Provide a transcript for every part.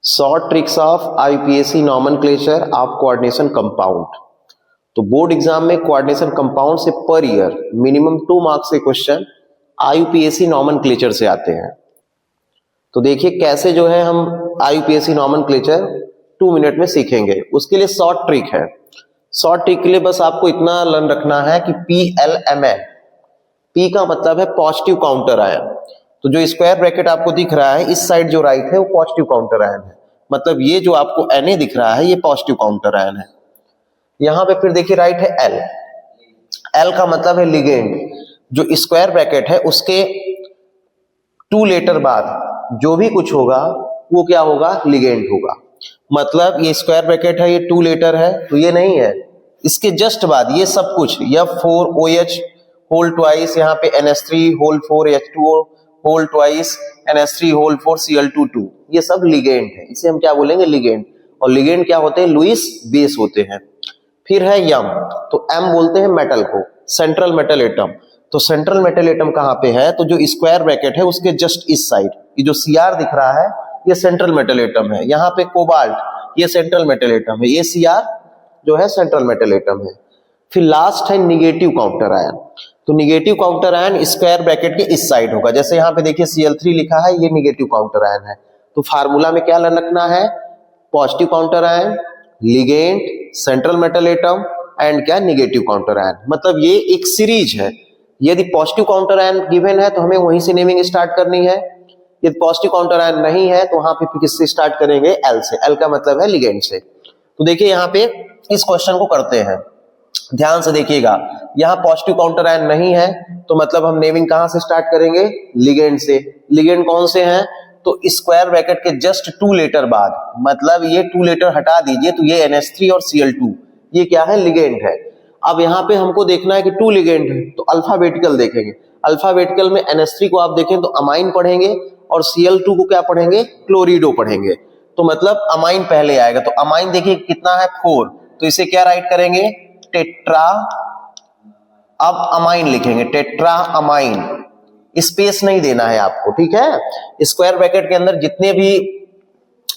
Short tricks of IUPAC nomenclature of coordination compound. तो board exam में coordination compound से per year minimum 2 marks के question IUPAC nomenclature से आते हैं। तो देखिए कैसे जो है हम आईयूपीएसी नॉमेनक्लेचर 2 मिनट में सीखेंगे। उसके लिए शॉर्ट ट्रिक है। शॉर्ट ट्रिक के लिए बस आपको इतना लर्न रखना है कि PLMN, P का मतलब है पॉजिटिव काउंटर आयन। तो जो स्क्वायर ब्रैकेट आपको दिख रहा है इस साइड जो राइट है वो पॉजिटिव काउंटर आयन है, मतलब ये जो आपको Na दिख रहा है ये पॉजिटिव काउंटर आयन है। यहां पे फिर देखिए राइट है L, L का मतलब है लिगेंड। जो स्क्वायर ब्रैकेट है उसके 2 लेटर बाद जो भी कुछ होगा वो क्या होगा, लिगेंड होगा। मतलब ये स्क्वायर ब्रैकेट है, ये 2 लेटर है तो ये नहीं है, इसके जस्ट बाद ये सब कुछ F4OH होल ट्वाइस, यहाँ पे NH3 whole 4H2O whole twice, NH3 whole 4Cl2 ये सब लिगेंड है। इसे हम क्या बोलेंगे, लिगेंड। और लिगेंड क्या होते हैं, लुईस बेस होते हैं। फिर है यम, तो M बोलते हैं मेटल को, सेंट्रल मेटल एटम। तो सेंट्रल मेटल एटम कहाँ पे है, तो जो स्क्वायर ब्रैकेट है उसके जस्ट इस साइड ये जो Cr दिख रहा है ये सेंट्रल मेटल एटम है। यहाँ पे कोबाल्ट ये सेंट्रल मेटल एटम है, ये Cr जो है सेंट्रल मेटल एटम है। फिर लास्ट है निगेटिव काउंटर आयन। तो negative counter ion square bracket के इस साइड होगा। जैसे यहाँ पे देखिए Cl3 लिखा है, ये निगेटिव काउंटर आयन है। तो फार्मूला में क्या रखना है, positive counter ion, ligand, central metal atom and क्या, निगेटिव काउंटर आयन। मतलब ये एक सीरीज है। यदि पॉजिटिव काउंटर आयन गिवन है तो हमें वहीं से नेमिंग स्टार्ट करनी है। यदि पॉजिटिव काउंटर आयन नहीं है तो वहां पे किससे स्टार्ट करेंगे, L से। L का मतलब है लिगेंड से। तो देखिए यहाँ पे इस क्वेश्चन को करते हैं, ध्यान से देखिएगा। यहाँ पॉजिटिव काउंटर आयन नहीं है तो मतलब हम नेमिंग कहां से स्टार्ट करेंगे, लिगेंड से। लिगेंड कौन से हैं, तो स्क्वायर ब्रैकेट के जस्ट 2 लेटर बाद, मतलब ये 2 लेटर हटा दीजिए तो ये NH3 और Cl2 ये क्या है, लिगेंड है। अब यहाँ पे हमको देखना है कि 2 लिगेंड है तो अल्फाबेटिकल देखेंगे। अल्फाबेटिकल में NH3 को आप देखें तो अमाइन पढ़ेंगे और Cl2 को क्या पढ़ेंगे, क्लोरिडो पढ़ेंगे। तो मतलब अमाइन पहले आएगा। तो अमाइन देखिए कितना है, 4, तो इसे क्या राइट करेंगे, टेट्रा। अब अमाइन लिखेंगे, टेट्रा अमाइन। स्पेस नहीं देना है आपको, ठीक है। स्क्वायर ब्रैकेट के अंदर जितने भी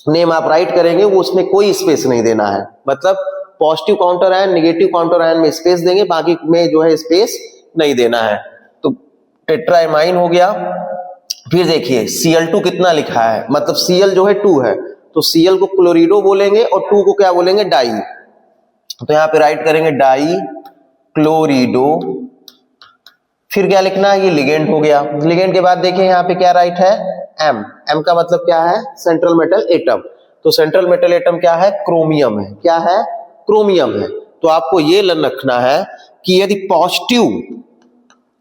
नेम आप राइट करेंगे वो उसमें कोई स्पेस नहीं देना है। मतलब positive counter ion, negative counter ion में स्पेस देंगे, बाकी में जो है स्पेस नहीं देना है। तो टेट्रा अमाइन हो गया। फिर देखिए Cl2 कितना लिखा है, मतलब Cl जो है 2 है तो Cl को क्लोरिडो बोलेंगे और 2 को क्या बोलेंगे, डाई। तो यहाँ पे राइट करेंगे डाई क्लोरिडो। फिर क्या लिखना है, ये लिगेंड हो गया। लिगेंड के बाद देखिए यहाँ पे क्या राइट है, M। M का मतलब क्या है, सेंट्रल मेटल एटम। तो सेंट्रल मेटल एटम क्या है, क्रोमियम है। क्या है, क्रोमियम है। तो आपको ये रखना है कि यदि पॉजिटिव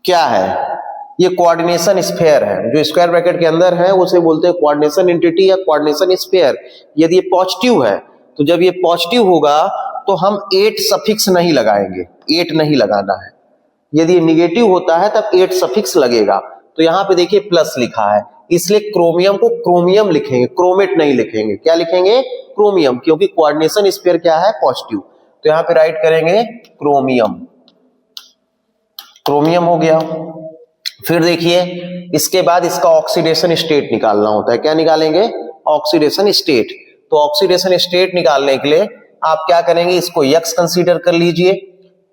क्या है, ये कोऑर्डिनेशन स्फीयर है। जो स्क्वायर ब्रैकेट के अंदर है उसे बोलते हैं कोऑर्डिनेशन एंटिटी या कोऑर्डिनेशन स्फीयर। यदि ये पॉजिटिव है तो जब ये पॉजिटिव होगा तो हम 8 सफिक्स नहीं लगाएंगे, 8 नहीं लगाना है। यदि निगेटिव होता है तब 8 सफिक्स लगेगा। तो यहाँ पे देखिए प्लस लिखा है, इसलिए क्रोमियम को क्रोमियम लिखेंगे, क्रोमेट नहीं लिखेंगे। क्या लिखेंगे, क्रोमियम, क्योंकि कोऑर्डिनेशन स्फीयर क्या है, पॉजिटिव। तो यहाँ पे राइट करेंगे क्रोमियम, क्रोमियम हो गया। फिर देखिए इसके बाद इसका ऑक्सीडेशन स्टेट निकालना होता है। क्या निकालेंगे, ऑक्सीडेशन स्टेट। तो ऑक्सीडेशन स्टेट निकालने के लिए आप क्या करेंगे, इसको X कंसीडर कर लीजिए।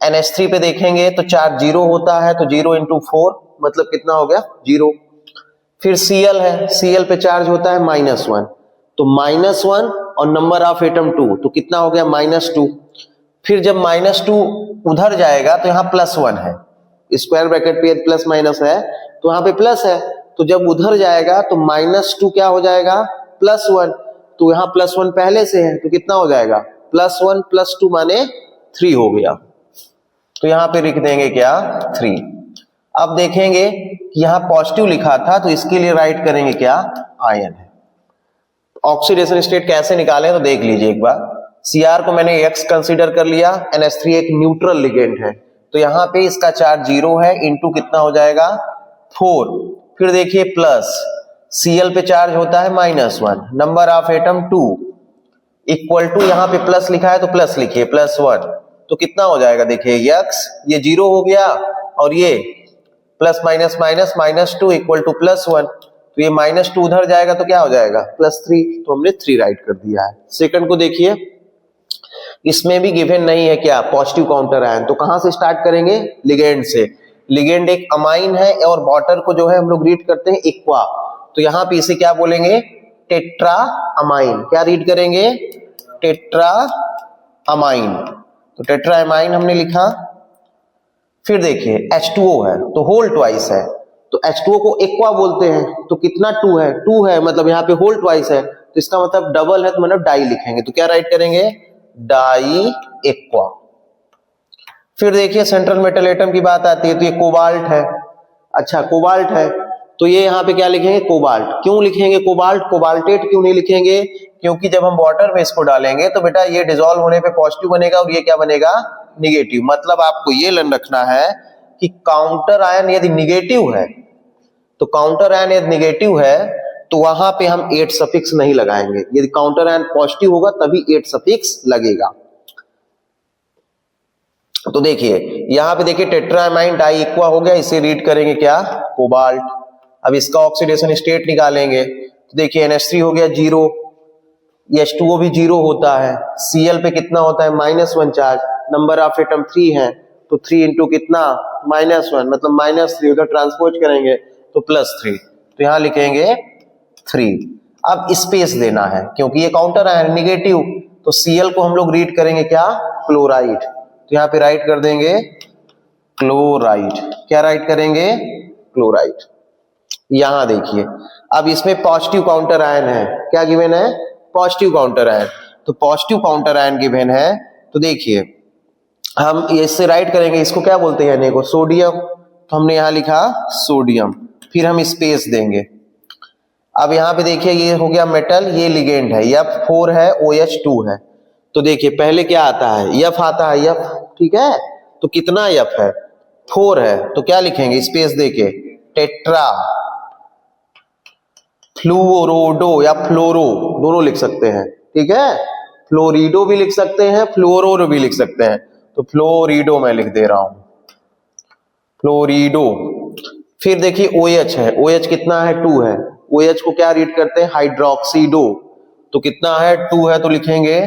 NH3 पे देखेंगे तो चार्ज 0 होता है, तो 0 × 4 मतलब कितना हो गया, 0। फिर Cl है, Cl पे चार्ज होता है -1, तो -1 और नंबर ऑफ एटम 2, तो कितना हो गया, -2। फिर जब -2 उधर जाएगा तो यहाँ +1 है, स्क्वायर ब्रैकेट पे प्लस माइनस है तो यहाँ पे प्लस है। तो जब उधर जाएगा तो -2 क्या हो जाएगा, +1। तो यहाँ +1 पहले से है तो कितना हो जाएगा, +1 + 2 माने 3 हो गया। तो यहाँ पे लिख देंगे क्या, 3। अब देखेंगे कि यहाँ पॉजिटिव लिखा था तो इसके लिए राइट करेंगे क्या, आयन है। ऑक्सीडेशन स्टेट कैसे निकालें तो देख लीजिए एक बार। Cr को मैंने X कंसीडर कर लिया, NH3 एक न्यूट्रल लिगेंड है तो यहाँ पे इसका चार्ज 0 है, इंटू कितना हो जाएगा, 4। फिर देखिए प्लस, Cl पे चार्ज होता है -1, number of atom 2, equal to, यहाँ पे प्लस लिखा है तो प्लस लिखिए, +1। तो कितना हो जाएगा, देखिए X ये 0 हो गया और ये plus minus minus -2 equal to +1। तो ये -2 उधर जाएगा तो क्या हो जाएगा +3, तो हमने 3 राइट कर दिया है। सेकंड को देखिए, इसमें भी गिवन नहीं है क्या पॉजिटिव काउंटर आयन, तो कहां से स्टार्ट करेंगे लिगेंड से। लिगेंड एक अमाइन है और वाटर को जो है हम लोग रीड करते हैं एक्वा, तो यहां पे इसे क्या बोलेंगे टेट्रा अमाइन। क्या रीड करेंगे टेट्रा अमाइन, तो टेट्रा अमाइन हमने लिखा। फिर देखिए H2O है तो होल ट्वाइस है, तो H2O को एक्वा बोलते हैं, तो कितना 2 है 2 है, मतलब यहाँ पे होल ट्वाइस है, तो इसका मतलब डबल है, तो मतलब डाई लिखेंगे, तो क्या राइट करेंगे डाई एक्वा। फिर देखिए सेंट्रल मेटल एटम की बात आती है, तो ये कोबाल्ट है। अच्छा कोबाल्ट है तो ये यहाँ पे क्या लिखेंगे कोबाल्ट। क्यों लिखेंगे कोबाल्ट, कोबाल्टेट क्यों नहीं लिखेंगे, क्योंकि जब हम वाटर में इसको डालेंगे तो बेटा ये डिसॉल्व होने पे पॉजिटिव बनेगा और ये क्या बनेगा निगेटिव। मतलब आपको ये लर्न रखना है कि काउंटर आयन यदि निगेटिव है, तो काउंटर आयन यदि निगेटिव है तो वहां पे हम 8 सफिक्स नहीं लगाएंगे, यदि काउंटर आयन पॉजिटिव होगा तभी 8 सफिक्स लगेगा। तो देखिए यहां पे देखिए टेट्रामाइन डाई एक्वा हो गया, इसे रीड करेंगे क्या कोबाल्ट। अब इसका ऑक्सीडेशन स्टेट निकालेंगे, तो देखिए NH3 हो गया 0, H2O भी 0 होता है, Cl पे कितना होता है -1 चार्ज, नंबर ऑफ एटम 3 है, तो 3 इंटू कितना -1 मतलब -3, उधर ट्रांसपोज करेंगे तो +3, तो यहां लिखेंगे 3। अब स्पेस देना है क्योंकि ये काउंटर है निगेटिव, तो Cl को हम लोग रीड करेंगे क्या क्लोराइड, तो यहाँ पे राइट कर देंगे क्लोराइड। क्या राइट करेंगे क्लोराइड। यहां देखिए अब इसमें पॉजिटिव काउंटर आयन है, क्या गिवन है पॉजिटिव काउंटर आयन, तो पॉजिटिव काउंटर आयन गिवन है, तो देखिए हम इससे राइट करेंगे, इसको क्या बोलते हैं यानी को सोडियम, तो हमने यहां लिखा सोडियम, फिर हम स्पेस देंगे। अब यहाँ पे देखिए ये हो गया मेटल, ये लिगेंड है, F4 है OH2 है, तो देखिए पहले क्या आता है F आता है F, ठीक है, तो कितना F है 4 है, तो क्या लिखेंगे स्पेस देके टेट्रा फ्लूरोडो या फ्लोरो दोनों लिख सकते हैं, ठीक है, फ्लोरिडो भी लिख सकते हैं फ्लोरो भी लिख सकते हैं, तो फ्लोरिडो मैं लिख दे रहा हूं फ्लोरिडो। फिर देखिए OH है, OH कितना है 2 है, OH को क्या रीड करते हैं हाइड्रोक्सीडो, तो कितना है 2 है, तो लिखेंगे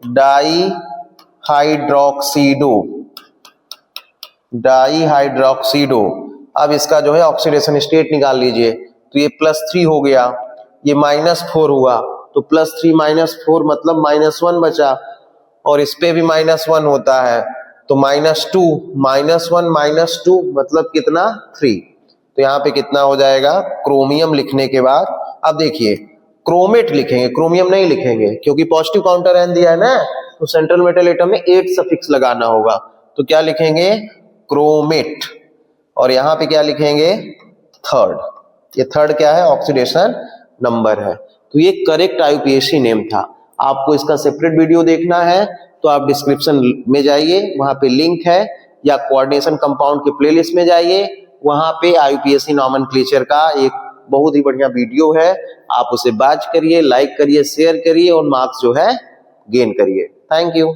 डाई हाइड्रोक्सीडो डाई हाइड्रोक्सीडो। अब इसका जो है ऑक्सीडेशन स्टेट निकाल लीजिए, तो ये +3 हो गया, ये -4 हुआ, तो +3 -4 मतलब -1 बचा, और इस पे भी -1 होता है, तो -2 -1 -2 मतलब कितना 3, तो यहाँ पे कितना हो जाएगा क्रोमियम लिखने के बाद। अब देखिए क्रोमेट लिखेंगे, क्रोमियम नहीं लिखेंगे क्योंकि पॉजिटिव काउंटर आयन दिया है ना, तो सेंट्रल मेटल एटम में 8 सफिक्स लगाना होगा, तो क्या लिखेंगे क्रोमेट, और यहां पे क्या लिखेंगे थर्ड। ये थर्ड क्या है ऑक्सीडेशन नंबर है। तो ये करेक्ट IUPAC नेम था। आपको इसका सेपरेट वीडियो देखना है तो आप डिस्क्रिप्शन में जाइए, वहां पे लिंक है, या कोऑर्डिनेशन कंपाउंड के प्लेलिस्ट में जाइए, वहां पे IUPAC नॉमेनक्लेचर का एक बहुत ही बढ़िया वीडियो है, आप उसे वॉच करिए, लाइक करिए, शेयर करिए और मार्क्स जो है गेन करिए। Thank you.